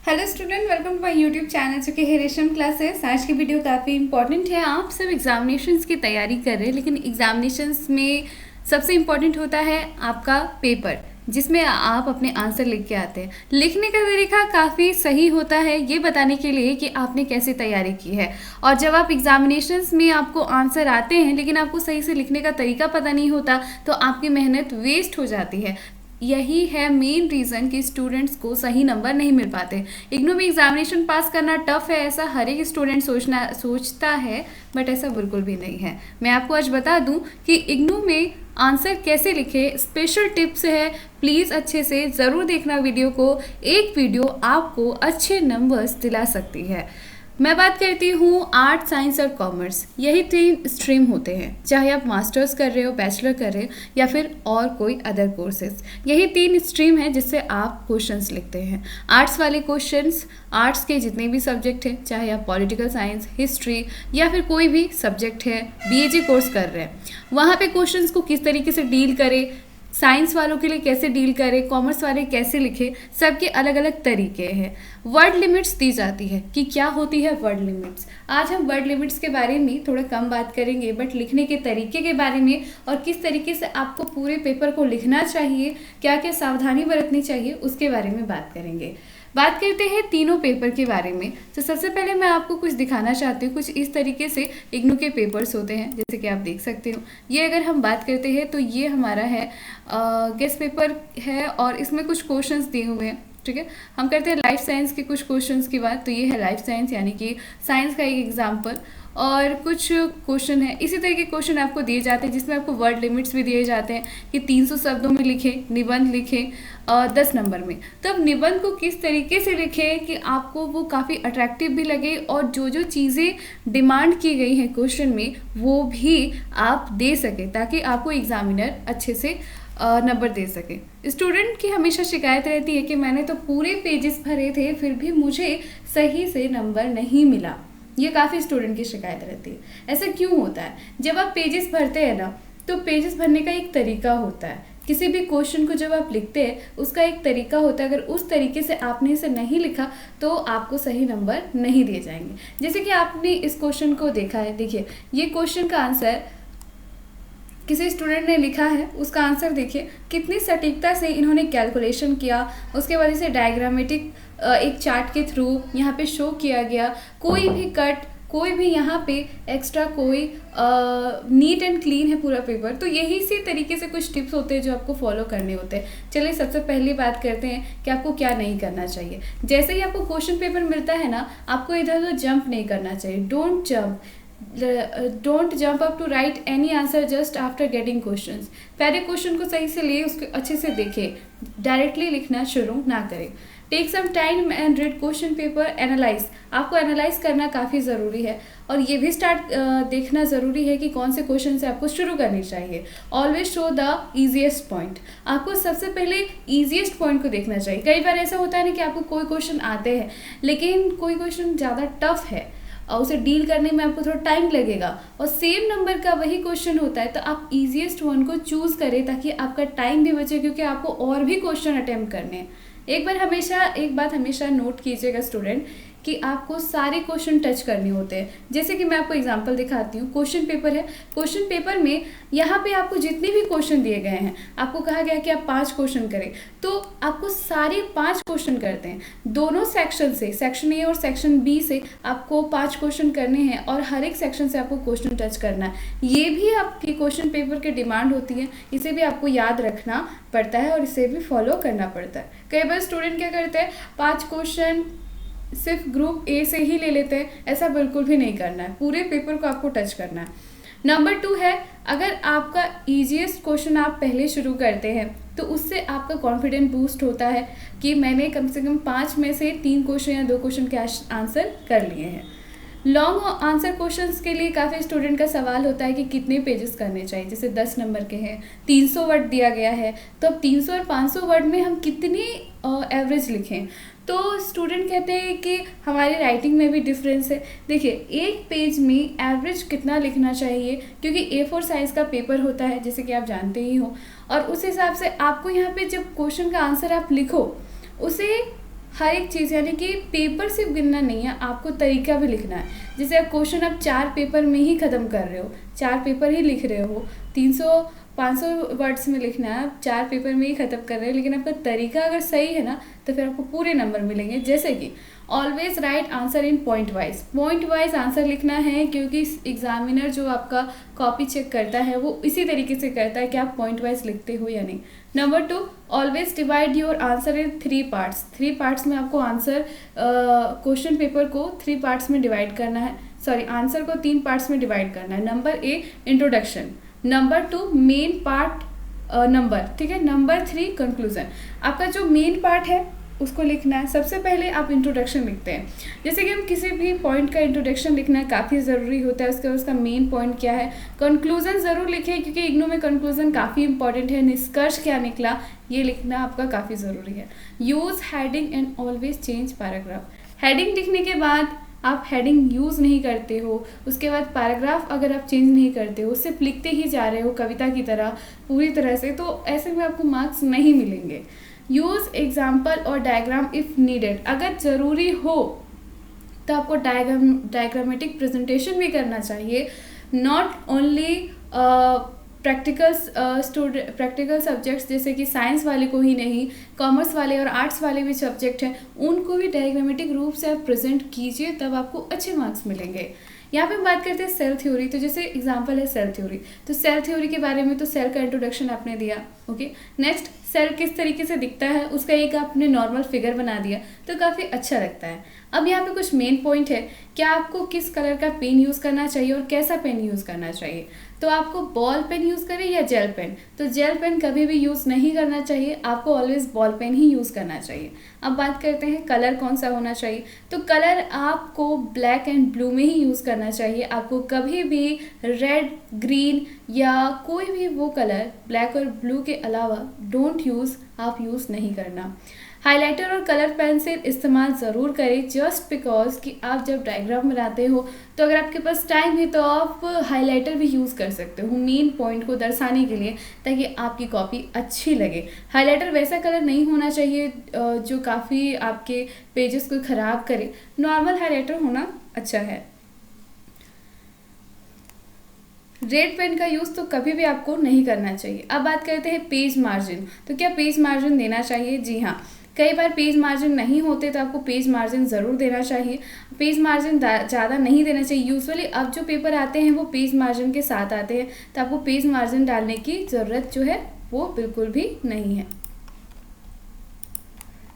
Hello student, welcome to my YouTube channel जो कि है रेशम क्लासेस। आज की वीडियो काफ़ी इंपॉर्टेंट है। आप सब एग्जामिनेशंस की तैयारी कर रहे हैं, लेकिन एग्जामिनेशंस में सबसे इम्पॉर्टेंट होता है आपका पेपर, जिसमें आप अपने आंसर लिख के आते हैं। लिखने का तरीका काफ़ी सही होता है ये बताने के लिए कि आपने कैसे तैयारी की है। और जब आप एग्जामिनेशंस में आपको आंसर आते हैं लेकिन आपको सही से लिखने का तरीका पता नहीं होता, तो आपकी मेहनत वेस्ट हो जाती है। यही है मेन रीज़न कि स्टूडेंट्स को सही नंबर नहीं मिल पाते। इग्नू में एग्जामिनेशन पास करना टफ है, ऐसा हर एक स्टूडेंट सोचता है, बट ऐसा बिल्कुल भी नहीं है। मैं आपको आज बता दूं कि इग्नू में आंसर कैसे लिखे, स्पेशल टिप्स है। प्लीज़ अच्छे से ज़रूर देखना वीडियो को। एक वीडियो आपको अच्छे नंबर्स दिला सकती है। मैं बात करती हूँ आर्ट, साइंस और कॉमर्स। यही 3 स्ट्रीम होते हैं, चाहे आप मास्टर्स कर रहे हो, बैचलर कर रहे हो या फिर और कोई अदर कोर्सेज। यही 3 स्ट्रीम है जिससे आप क्वेश्चंस लिखते हैं। आर्ट्स वाले क्वेश्चंस, आर्ट्स के जितने भी सब्जेक्ट हैं, चाहे आप पॉलिटिकल साइंस, हिस्ट्री या फिर कोई भी सब्जेक्ट है, बीएजी कोर्स कर रहे हैं, वहाँ पे क्वेश्चंस को किस तरीके से डील करें, साइंस वालों के लिए कैसे डील करें, कॉमर्स वाले कैसे लिखे, सबके अलग अलग तरीके हैं। वर्ड लिमिट्स दी जाती है कि क्या होती है वर्ड लिमिट्स। आज हम वर्ड लिमिट्स के बारे में थोड़ा कम बात करेंगे, बट लिखने के तरीके के बारे में और किस तरीके से आपको पूरे पेपर को लिखना चाहिए, क्या क्या सावधानी बरतनी चाहिए, उसके बारे में बात करेंगे। बात करते हैं तीनों पेपर के बारे में। तो सबसे पहले मैं आपको कुछ दिखाना चाहती हूँ। कुछ इस तरीके से इग्नू के पेपर्स होते हैं, जैसे कि आप देख सकते हो। ये अगर हम बात करते हैं तो ये हमारा है गेस्ट पेपर है और इसमें कुछ क्वेश्चंस दिए हुए हैं। ठीक है, हम करते हैं लाइफ साइंस के कुछ क्वेश्चंस की बात। तो ये है लाइफ साइंस, यानी कि साइंस का एक एग्जाम्पल। और कुछ क्वेश्चन है इसी तरह के क्वेश्चन आपको दिए जाते हैं, जिसमें आपको वर्ड लिमिट्स भी दिए जाते हैं कि 300 शब्दों में लिखें, निबंध लिखें 10 नंबर में। तो अब निबंध को किस तरीके से लिखें कि आपको वो काफ़ी अट्रैक्टिव भी लगे और जो जो चीज़ें डिमांड की गई हैं क्वेश्चन में वो भी आप दे सकें, ताकि आपको एग्जामिनर अच्छे से नंबर दे सके। स्टूडेंट की हमेशा शिकायत रहती है कि मैंने तो पूरे पेजेस भरे थे फिर भी मुझे सही से नंबर नहीं मिला। ये काफ़ी स्टूडेंट की शिकायत रहती है। ऐसा क्यों होता है? जब आप पेजेस भरते हैं ना, तो पेजेस भरने का एक तरीका होता है। किसी भी क्वेश्चन को जब आप लिखते हैं उसका एक तरीका होता है। अगर उस तरीके से आपने इसे नहीं लिखा तो आपको सही नंबर नहीं दिए जाएंगे। जैसे कि आपने इस क्वेश्चन को देखा है, देखिए ये क्वेश्चन का आंसर किसी स्टूडेंट ने लिखा है, उसका आंसर देखिए कितनी सटीकता से इन्होंने कैलकुलेशन किया, उसके बाद इसे डायग्रामेटिक एक चार्ट के थ्रू यहाँ पे शो किया गया। कोई भी कट, कोई भी यहाँ पे एक्स्ट्रा, कोई नीट एंड क्लीन है पूरा पेपर। तो यही इसी तरीके से कुछ टिप्स होते हैं जो आपको फॉलो करने होते हैं। चलिए सबसे पहली बात करते हैं कि आपको क्या नहीं करना चाहिए। जैसे ही आपको क्वेश्चन पेपर मिलता है ना, आपको इधर उधर जंप नहीं करना चाहिए। Don't jump up to write any answer just after getting questions. पहले क्वेश्चन को सही से लिए, उसको अच्छे से देखें, डायरेक्टली लिखना शुरू ना करें। Take some time and read question paper, analyse. आपको एनालाइज करना काफ़ी ज़रूरी है और ये भी देखना ज़रूरी है कि कौन से क्वेश्चन से आपको शुरू करनी चाहिए। Always show the easiest point. आपको सबसे पहले ईजिएस्ट पॉइंट को देखना चाहिए। कई बार ऐसा होता है ना कि आपको कोई क्वेश्चन आते हैं लेकिन कोई क्वेश्चन ज़्यादा टफ है और उसे डील करने में आपको थोड़ा टाइम लगेगा और सेम नंबर का वही क्वेश्चन होता है, तो आप इजीएस्ट वन को चूज़ करें ताकि आपका टाइम भी बचे, क्योंकि आपको और भी क्वेश्चन अटेम्प्ट करने हैं। एक बात हमेशा नोट कीजिएगा स्टूडेंट, कि आपको सारे क्वेश्चन टच करने होते हैं। जैसे कि मैं आपको एग्जांपल दिखाती हूँ। क्वेश्चन पेपर है, क्वेश्चन पेपर में यहाँ पे आपको जितने भी क्वेश्चन दिए गए हैं, आपको कहा गया कि आप 5 क्वेश्चन करें, तो आपको सारे 5 क्वेश्चन करते हैं। दोनों सेक्शन से, सेक्शन ए और सेक्शन बी से आपको 5 क्वेश्चन करने हैं और हर एक सेक्शन से आपको क्वेश्चन टच करना है। ये भी आपकी क्वेश्चन पेपर की डिमांड होती है, इसे भी आपको याद रखना पड़ता है और इसे भी फॉलो करना पड़ता है। कई बार स्टूडेंट क्या करते हैं, 5 क्वेश्चन सिर्फ ग्रुप ए से ही ले लेते हैं। ऐसा बिल्कुल भी नहीं करना है, पूरे पेपर को आपको टच करना है। नंबर 2 है, अगर आपका इजीएस्ट क्वेश्चन आप पहले शुरू करते हैं तो उससे आपका कॉन्फिडेंस बूस्ट होता है कि मैंने कम से कम 5 में से 3 क्वेश्चन या 2 क्वेश्चन के आंसर कर लिए हैं। लॉन्ग आंसर क्वेश्चंस के लिए काफ़ी स्टूडेंट का सवाल होता है कि कितने पेजेस करने चाहिए। जैसे 10 नंबर के हैं, 300 वर्ड दिया गया है, तो अब 300 और 500 वर्ड में हम कितनी एवरेज लिखें। तो स्टूडेंट कहते हैं कि हमारी राइटिंग में भी डिफरेंस है। देखिए एक पेज में एवरेज कितना लिखना चाहिए, क्योंकि A4 साइज़ का पेपर होता है जैसे कि आप जानते ही हो, और उस हिसाब से आपको यहाँ पे जब क्वेश्चन का आंसर आप लिखो उसे हर एक चीज़, यानी कि पेपर सिर्फ गिनना नहीं है, आपको तरीका भी लिखना है। जैसे आप क्वेश्चन आप 4 पेपर में ही ख़त्म कर रहे हो, 4 पेपर ही लिख रहे हो, 300-500 वर्ड्स में लिखना है, आप 4 पेपर में ही ख़त्म कर रहे हो, लेकिन आपका तरीका अगर सही है ना तो फिर आपको पूरे नंबर मिलेंगे। जैसे कि always right answer in point wise answer लिखना है, क्योंकि एग्जामिनर जो आपका कॉपी चेक करता है वो इसी तरीके से करता है कि आप पॉइंट वाइज लिखते हो या नहीं। Number 2, always divide your answer in 3 parts. 3 parts में आपको आंसर क्वेश्चन पेपर को 3 पार्ट्स में डिवाइड करना है, आंसर को 3 पार्ट्स में डिवाइड करना है। Number A introduction, number 2 main part number, ठीक है। Number 3 conclusion. आपका जो मेन पार्ट है उसको लिखना है। सबसे पहले आप इंट्रोडक्शन लिखते हैं, जैसे कि हम किसी भी पॉइंट का इंट्रोडक्शन लिखना काफ़ी ज़रूरी होता है। उसका मेन पॉइंट क्या है, कंक्लूजन ज़रूर लिखें, क्योंकि इग्नू में कंक्लूजन काफ़ी इंपॉर्टेंट है। निष्कर्ष क्या निकला ये लिखना आपका काफ़ी ज़रूरी है। Use heading and always change paragraph. Heading लिखने के बाद आप हेडिंग यूज़ नहीं करते हो, उसके बाद पैराग्राफ अगर आप चेंज नहीं करते हो, सिर्फ लिखते ही जा रहे हो कविता की तरह पूरी तरह से, तो ऐसे में आपको मार्क्स नहीं मिलेंगे। यूज़ एग्जाम्पल और डायग्राम इफ़ नीडेड। अगर ज़रूरी हो तो आपको डायग्रामेटिक प्रेजेंटेशन भी करना चाहिए। नॉट ओनली प्रैक्टिकल सब्जेक्ट्स, जैसे कि साइंस वाले को ही नहीं, कॉमर्स वाले और आर्ट्स वाले भी सब्जेक्ट हैं, उनको भी डायग्रामेटिक रूप से आप प्रेजेंट कीजिए, तब आपको अच्छे मार्क्स मिलेंगे। यहाँ पे हम बात करते हैं सेल थ्योरी। तो जैसे एग्जांपल है सेल थ्योरी, तो सेल थ्योरी के बारे में तो सेल का इंट्रोडक्शन आपने दिया, ओके। नेक्स्ट, सेल किस तरीके से दिखता है उसका एक आपने नॉर्मल फिगर बना दिया, तो काफ़ी अच्छा लगता है। अब यहाँ पे कुछ मेन पॉइंट है, क्या आपको किस कलर का पेन यूज़ करना चाहिए और कैसा पेन यूज़ करना चाहिए। तो आपको बॉल पेन यूज़ करें या जेल पेन, तो जेल पेन कभी भी यूज़ नहीं करना चाहिए, आपको ऑलवेज बॉल पेन ही यूज़ करना चाहिए। अब बात करते हैं कलर कौन सा होना चाहिए, तो कलर आपको ब्लैक एंड ब्लू में ही यूज़ करना चाहिए। आपको कभी भी रेड, ग्रीन या कोई भी वो कलर ब्लैक और ब्लू के अलावा डोंट यूज़, आप यूज़ नहीं करना। हाइलाइटर और कलर पेंसिल इस्तेमाल ज़रूर करें, जस्ट बिकॉज कि आप जब डायग्राम बनाते हो तो अगर आपके पास टाइम है तो आप हाइलाइटर भी यूज़ कर सकते हो मेन पॉइंट को दर्शाने के लिए, ताकि आपकी कॉपी अच्छी लगे। हाइलाइटर वैसा कलर नहीं होना चाहिए जो काफ़ी आपके पेजेस को ख़राब करे, नॉर्मल हाइलाइटर होना अच्छा है। रेड पेन का यूज़ तो कभी भी आपको नहीं करना चाहिए। अब बात करते हैं पेज मार्जिन, तो क्या पेज मार्जिन देना चाहिए? जी हाँ, कई बार पेज मार्जिन नहीं होते तो आपको पेज मार्जिन ज़रूर देना चाहिए। पेज मार्जिन ज़्यादा नहीं देना चाहिए। यूजुअली अब जो पेपर आते हैं वो पेज मार्जिन के साथ आते हैं, तो आपको पेज मार्जिन डालने की ज़रूरत जो है वो बिल्कुल भी नहीं है।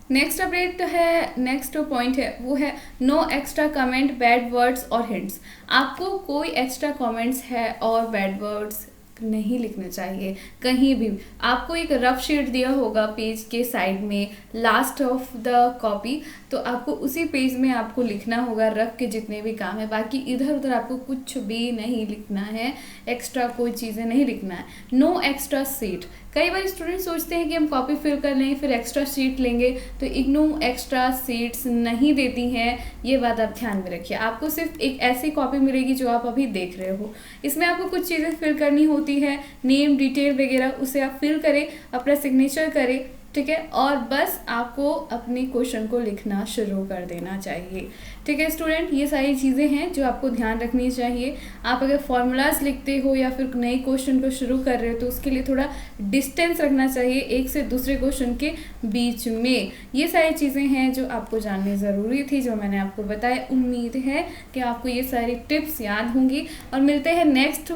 नेक्स्ट पॉइंट है वो है no extra comment, bad words और हिंट्स। आपको कोई एक्स्ट्रा कमेंट्स है और बैड वर्ड्स नहीं लिखना चाहिए कहीं भी। आपको एक रफ शीट दिया होगा पेज के साइड में लास्ट ऑफ द कॉपी, तो आपको उसी पेज में आपको लिखना होगा रफ के जितने भी काम है, बाकी इधर उधर आपको कुछ भी नहीं लिखना है, एक्स्ट्रा कोई चीज़ें नहीं लिखना है। No extra sheet. कई बार स्टूडेंट सोचते हैं कि हम कॉपी फिल कर लें फिर एक्स्ट्रा सीट लेंगे, तो इग्नू एक्स्ट्रा सीट्स नहीं देती हैं, ये बात आप ध्यान में रखिए। आपको सिर्फ एक ऐसी कॉपी मिलेगी जो आप अभी देख रहे हो, इसमें आपको कुछ चीज़ें फिल करनी होती है, नेम, डिटेल वगैरह, उसे आप फिल करें, अपना सिग्नेचर करें, ठीक है, और बस आपको अपने क्वेश्चन को लिखना शुरू कर देना चाहिए। ठीक है स्टूडेंट, ये सारी चीज़ें हैं जो आपको ध्यान रखनी चाहिए। आप अगर फॉर्मूलाज लिखते हो या फिर नए क्वेश्चन को शुरू कर रहे हो तो उसके लिए थोड़ा डिस्टेंस रखना चाहिए एक से दूसरे क्वेश्चन के बीच में। ये सारी चीज़ें हैं जो आपको जाननी ज़रूरी थी, जो मैंने आपको बताया। उम्मीद है कि आपको ये सारी टिप्स याद होंगी, और मिलते हैं नेक्स्ट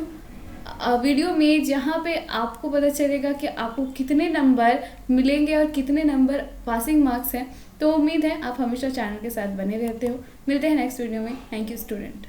वीडियो में जहाँ पे आपको पता चलेगा कि आपको कितने नंबर मिलेंगे और कितने नंबर पासिंग मार्क्स हैं। तो उम्मीद है आप हमेशा चैनल के साथ बने रहते हो। मिलते हैं नेक्स्ट वीडियो में। Thank you student.